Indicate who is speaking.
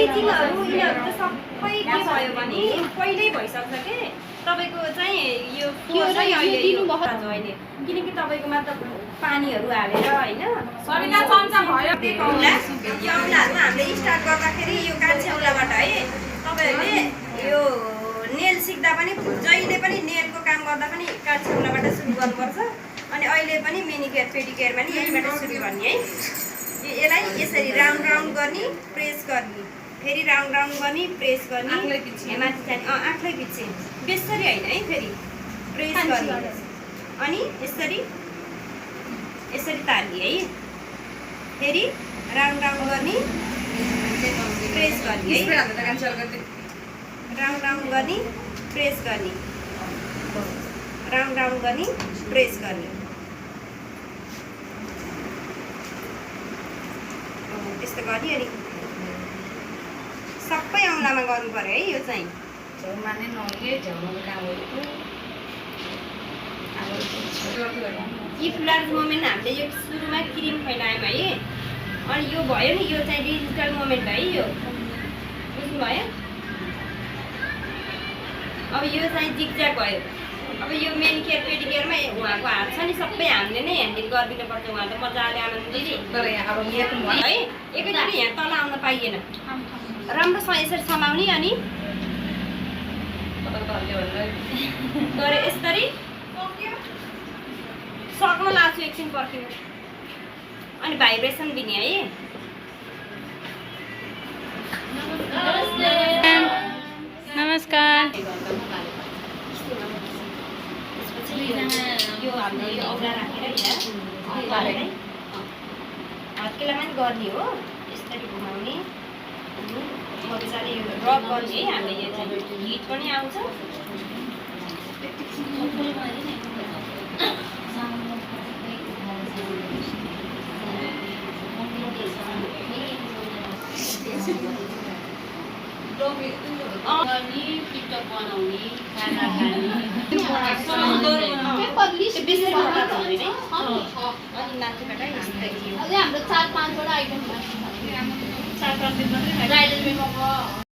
Speaker 1: पेजिङहरु यिनीहरु त सबै के भयो भने पहिल्यै भइसक्छ के तपाईको चाहिँ यो फोहोर चाहिँ अहिले यो आज अहिले किनकि तपाईकोमा त पानीहरु हालेर हैन
Speaker 2: सबिना चम्चा भयो
Speaker 1: यो औँलाहरुमा हामीले स्टार्ट गर्दाखेरि यो कान्छौलाबाट है तपाईहरुले यो नेल सिक्दा पनि जहिले पनि नेलको काम गर्दा पनि कान्छौलाबाट सुरु गर्नुपर्छ अनि अहिले पनि मेनिकेयर पेडिकेयर पनि यहीबाट सुरु गर्ने है यसलाई यसरी राउन्ड राउन्ड गर्ने प्रेस गर्ने फेरि राउन्ड राउन्ड गर्ने प्रेस गर्ने
Speaker 2: आँखलाई पिच्छे
Speaker 1: माथि चाहिँ आँखलाई पिच्छे बेसरी हैन है फेरि प्रेस गर्ने अनि यसरी यसरी तार्ने है फेरि राउन्ड राउन्ड गर्ने प्रेस गर्ने है राउन्ड राउन्ड गर्ने प्रेस गर्ने राउन्ड राउन्ड गर्ने प्रेस गर्ने त्यस्तो गर्ने अनि सबै औँलामा गर्नु पर्यो है यो चाहिँ
Speaker 2: छेउमा नै नहुने झ्याउको काम गरेको
Speaker 1: इफ लार्ज मोमेन्ट हामीले यो सुरुमा क्रिम फैलायौँ है अनि यो भयो नि यो चाहिँ डिजिटल मोमेन्ट है यो बुझ्नुभयो अब यो चाहिँ जिगज्याग भयो अब यो मेनिकेयर पेडिकेयरमा उहाँको हात छ नि सबै हामीले नै ह्यान्डल गरिदिनुपर्छ उहाँ त मजाले आनन्द दिदी
Speaker 2: तर यहाँ अब यहाँ
Speaker 1: है एकैचोटि यहाँ तल आउन पाइएन राम्रोसँग यसरी समाउने अनि गरे यसरी सक्न लाग्छु एकछिन पर्खिनु अनि भाइब्रेसन दिने है
Speaker 3: नमस्कार
Speaker 1: यो हामीले यो औँला राखेर यहाँ हत्केलामा पनि गर्ने हो यसरी घुमाउने मजाले यो ड्रप गर्ने है हामीले यो चाहिँ हिट पनि आउँछ
Speaker 3: टिकटक बनाउने खाना खाने
Speaker 1: बेसी मोटा त हुँदैन अनि माथिबाट यस्तै थियो
Speaker 3: हाम्रो 4-5 वटा आइटम 4-5 दिन मात्रै